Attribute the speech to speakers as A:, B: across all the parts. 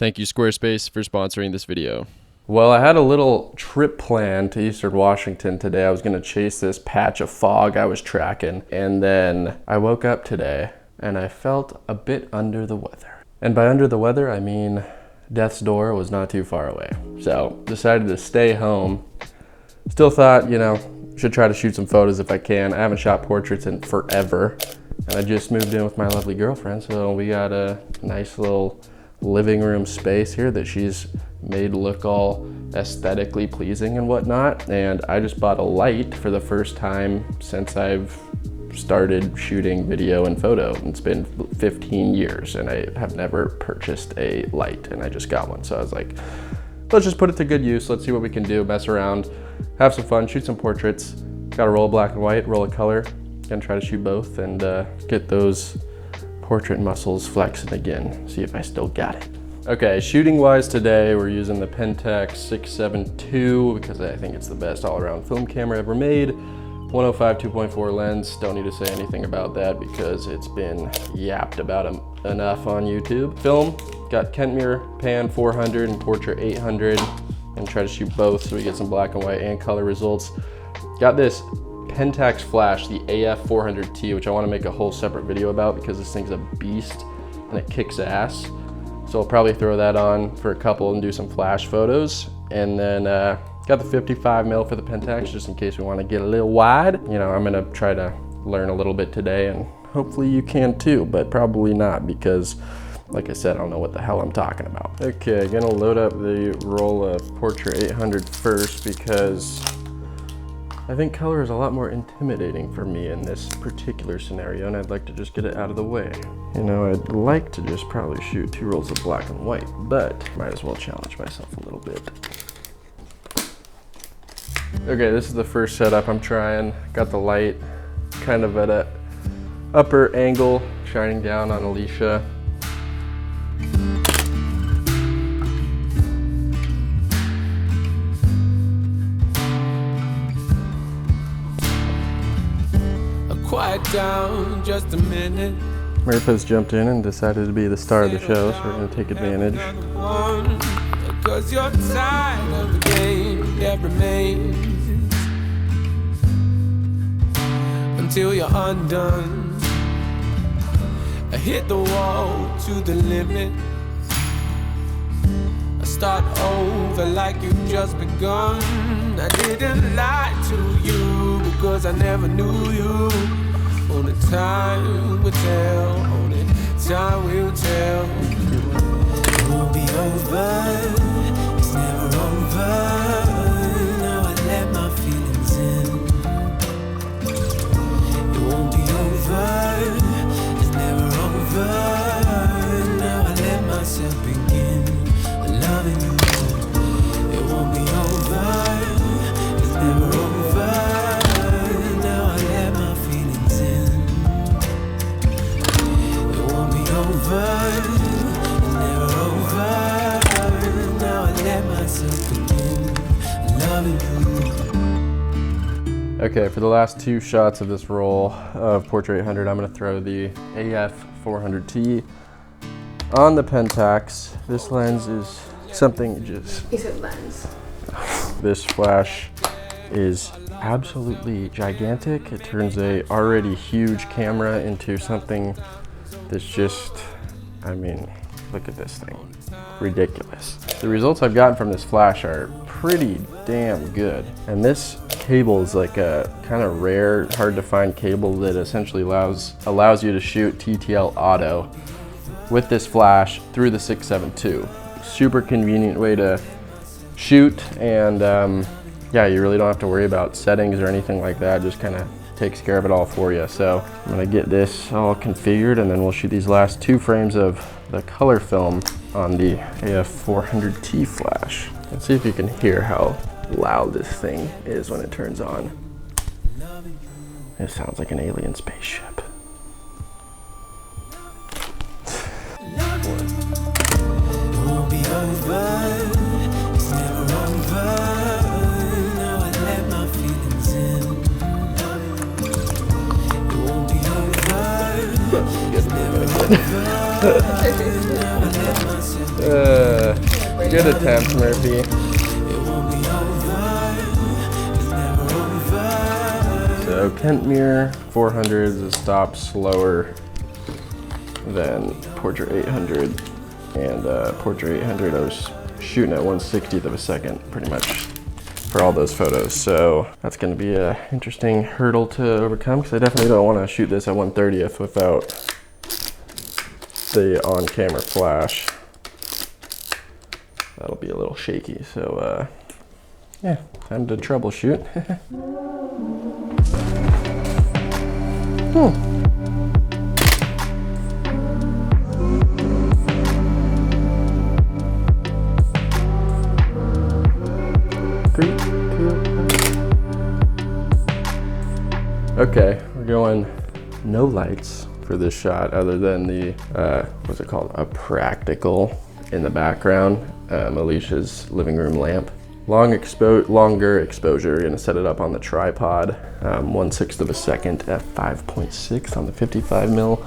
A: Thank you Squarespace for sponsoring this video.
B: Well, I had a little trip planned to Eastern Washington today. I was gonna chase this patch of fog I was tracking, and then I woke up today and I felt a bit under the weather. And by under the weather, I mean death's door was not too far away. So decided to stay home. Still thought, you know, should try to shoot some photos if I can. I haven't shot portraits in forever. And I just moved in with my lovely girlfriend, so we got a nice little living room space here that she's made look all aesthetically pleasing and whatnot. And I just bought a light for the first time since I've started shooting video and photo. It's been 15 years and I have never purchased a light, and I just got one. So I was like, let's just put it to good use. Let's see what we can do, mess around, have some fun, shoot some portraits. Got a roll of black and white, roll of color. Gonna try to shoot both and get those portrait muscles flexing again, see if I still got it. Okay, shooting wise today, we're using the Pentax 67ii because I think it's the best all-around film camera ever made. 105 2.4 lens, don't need to say anything about that because it's been yapped about enough on YouTube. Film, got Kentmere Pan 400 and Portra 800, and try to shoot both so we get some black and white and color results. Got this Pentax flash, the AF400t, which I want to make a whole separate video about because this thing's a beast and it kicks ass. So I'll probably throw that on for a couple and do some flash photos. And then got the 55mm for the Pentax just in case we want to get a little wide. You know, I'm gonna try to learn a little bit today, and hopefully you can too, but probably not because, like I said, I don't know what the hell I'm talking about. Okay, gonna load up the roll of Portra 800 first because I think color is a lot more intimidating for me in this particular scenario, and I'd like to just get it out of the way. You know, I'd like to just probably shoot 2 rolls of black and white, but might as well challenge myself a little bit. Okay, this is the first setup I'm trying. Got the light kind of at a upper angle, shining down on Alicia.
C: Quiet down just a minute.
B: Murphy's jumped in and decided to be the star of the show, so we're going to take advantage.
C: Because you're tired of the game that remains until you're undone. I hit the wall to the limit. I start over like you've just begun. I didn't lie to you because I never knew you. Only time will tell, only time will tell. It won't be over, it's never over. Now I let my feelings in. It won't be over, it's never over. Now I let myself begin loving you. It won't be over, it's never over.
B: Okay, for the last 2 shots of this roll of Portra 800, I'm going to throw the AF400t on the Pentax. This lens is something just...
D: Is it lens?
B: This flash is absolutely gigantic. It turns a already huge camera into something that's just, I mean, look at this thing. Ridiculous. The results I've gotten from this flash are pretty damn good. And this cable is like a kind of rare, hard to find cable that essentially allows you to shoot TTL auto with this flash through the 672. Super convenient way to shoot, and yeah, you really don't have to worry about settings or anything like that. Just kind of takes care of it all for you. So I'm gonna get this all configured, and then we'll shoot these last 2 frames of the color film on the AF400t flash. Let's see if you can hear how loud this thing is when it turns on. It sounds like an alien spaceship. Good attempt, Murphy.
C: It won't be over. It's never over.
B: So Kentmere 400 is a stop slower than Portra 800, and Portra 800 I was shooting at 1/60th of a second pretty much for all those photos. So that's going to be an interesting hurdle to overcome, because I definitely don't want to shoot this at 1/30th without the on-camera flash. That'll be a little shaky. So yeah, time to troubleshoot. Okay, we're going no lights for this shot other than the, what's it called? A practical in the background, Alicia's living room lamp. Longer exposure, we're gonna set it up on the tripod, 1/6 of a second at 5.6 on the 55 mil.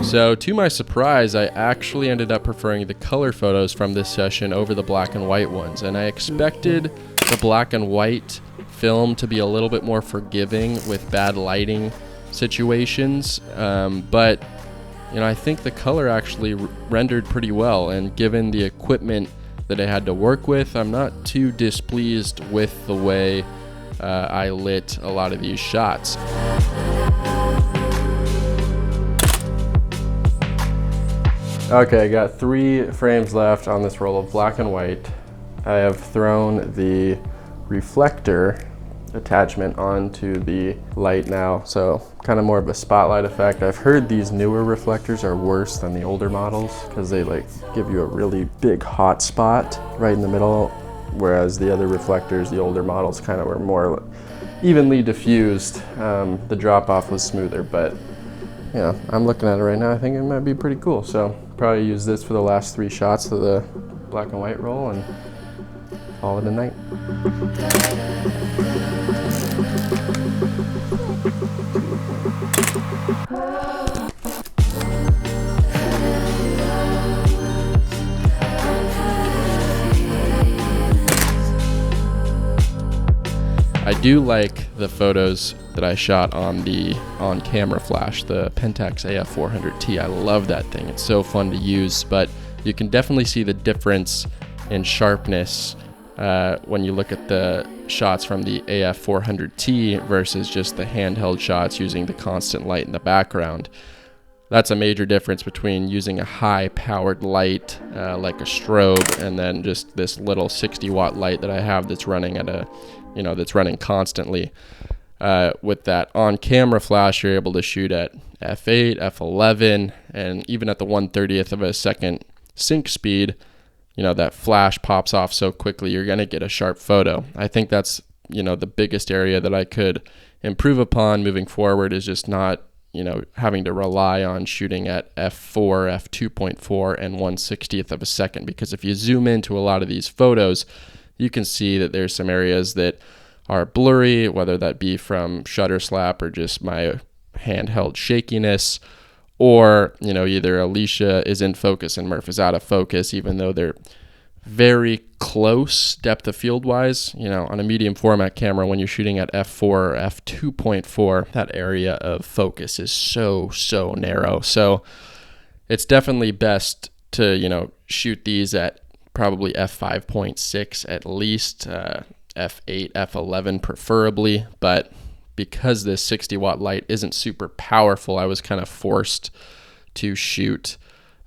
A: So to my surprise, I actually ended up preferring the color photos from this session over the black and white ones. And I expected the black and white film to be a little bit more forgiving with bad lighting situations. But you know, I think the color actually rendered pretty well. And given the equipment that I had to work with, I'm not too displeased with the way I lit a lot of these shots.
B: Okay, I got 3 frames left on this roll of black and white. I have thrown the reflector attachment onto the light now, so kind of more of a spotlight effect. I've heard these newer reflectors are worse than the older models because they like give you a really big hot spot right in the middle, whereas the other reflectors, the older models, kind of were more evenly diffused. The drop off was smoother, but yeah, I'm looking at it right now. I think it might be pretty cool. So probably use this for the last 3 shots of the black and white roll and call it a night.
A: I do like the photos that I shot on the on-camera flash, the Pentax AF400t. I love that thing. It's so fun to use, but you can definitely see the difference in sharpness when you look at the shots from the AF400t versus just the handheld shots using the constant light in the background. That's a major difference between using a high-powered light like a strobe and then just this little 60-watt light that I have that's running at a, you know, that's running constantly. With that on-camera flash, you're able to shoot at f8, f11, and even at the 1/30th of a second sync speed, you know, that flash pops off so quickly, you're going to get a sharp photo. I think that's, you know, the biggest area that I could improve upon moving forward is just not, you know, having to rely on shooting at f4, f2.4, and 1/60th of a second. Because if you zoom into a lot of these photos, you can see that there's some areas that are blurry, whether that be from shutter slap or just my handheld shakiness, or, you know, either Alicia is in focus and Murph is out of focus, even though they're very close depth of field wise. You know, on a medium format camera, when you're shooting at f4 or f2.4, that area of focus is so narrow. So it's definitely best to, you know, shoot these at probably f5.6 at least, f8, f11 preferably. But because this 60-watt light isn't super powerful, I was kind of forced to shoot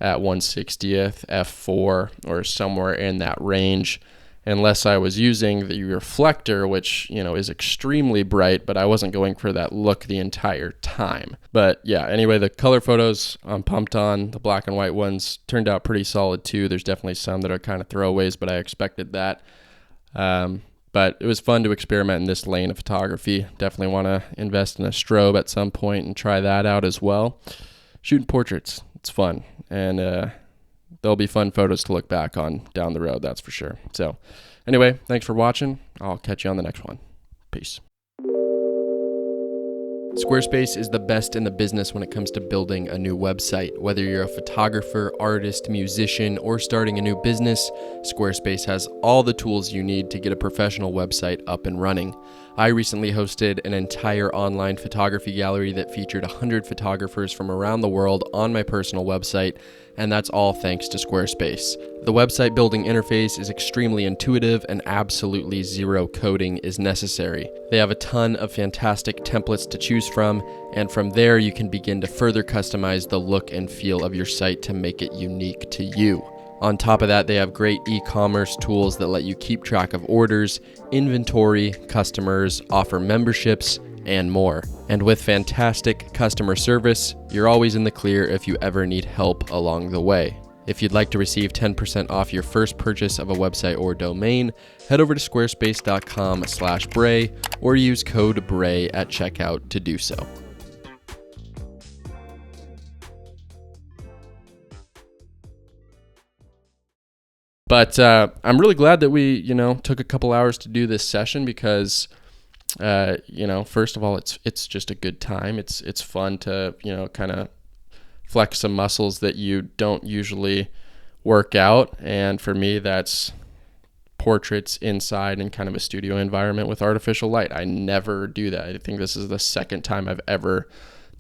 A: at 1/60th, f4, or somewhere in that range, unless I was using the reflector, which, you know, is extremely bright, but I wasn't going for that look the entire time. But yeah, anyway, the color photos I'm pumped on. The black and white ones turned out pretty solid too. There's definitely some that are kind of throwaways, but I expected that. But it was fun to experiment in this lane of photography. Definitely want to invest in a strobe at some point and try that out as well. Shooting portraits, It's fun, and there'll be fun photos to look back on down the road, that's for sure. So anyway, thanks for watching. I'll catch you on the next one. Peace. Squarespace is the best in the business when it comes to building a new website. Whether you're a photographer, artist, musician, or starting a new business, Squarespace has all the tools you need to get a professional website up and running. I recently hosted an entire online photography gallery that featured 100 photographers from around the world on my personal website, and that's all thanks to Squarespace. The website building interface is extremely intuitive and absolutely zero coding is necessary. They have a ton of fantastic templates to choose from, and from there you can begin to further customize the look and feel of your site to make it unique to you. On top of that, they have great e-commerce tools that let you keep track of orders, inventory, customers, offer memberships, and more. And with fantastic customer service, you're always in the clear if you ever need help along the way. If you'd like to receive 10% off your first purchase of a website or domain, head over to squarespace.com/Brae or use code Brae at checkout to do so. But I'm really glad that we, took a couple hours to do this session because, first of all, it's just a good time. It's fun to, kind of flex some muscles that you don't usually work out. And for me, that's portraits inside in kind of a studio environment with artificial light. I never do that. I think this is the second time I've ever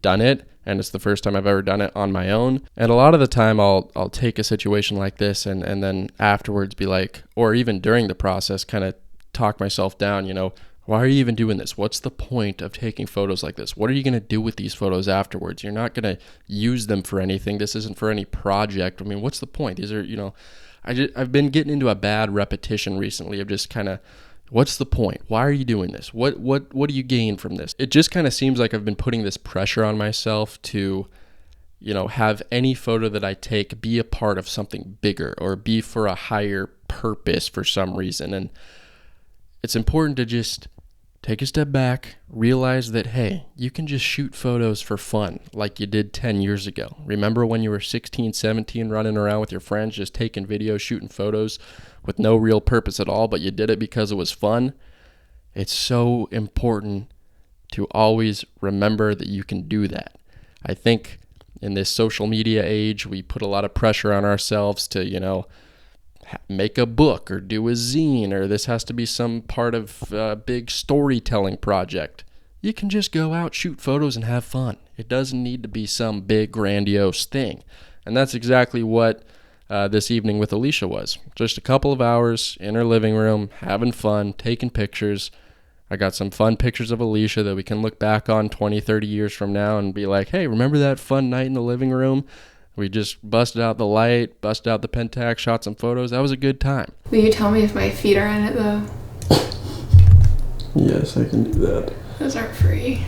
A: done it, and it's the first time I've ever done it on my own. And a lot of the time I'll take a situation like this and then afterwards be like, or even during the process, kind of talk myself down, why are you even doing this? What's the point of taking photos like this? What are you going to do with these photos afterwards? You're not going to use them for anything. This isn't for any project. I mean, what's the point? These are, I've been getting into a bad repetition recently of just kind of, what's the point? Why are you doing this? What do you gain from this? It just kind of seems like I've been putting this pressure on myself to, have any photo that I take be a part of something bigger or be for a higher purpose for some reason. And it's important to just take a step back, realize that, hey, you can just shoot photos for fun like you did 10 years ago. Remember when you were 16, 17, running around with your friends, just taking videos, shooting photos with no real purpose at all, but you did it because it was fun? It's so important to always remember that you can do that. I think in this social media age, we put a lot of pressure on ourselves to, make a book or do a zine, or this has to be some part of a big storytelling project. You can just go out, shoot photos, and have fun. It doesn't need to be some big grandiose thing. And that's exactly what this evening with Alicia was. Just a couple of hours in her living room, having fun, taking pictures. I got some fun pictures of Alicia that we can look back on 20, 30 years from now and be like, hey, remember that fun night in the living room? We just busted out the light, busted out the Pentax, shot some photos. That was a good time.
D: Will you tell me if my feet are in it, though?
B: Yes, I can do that.
D: Those aren't free.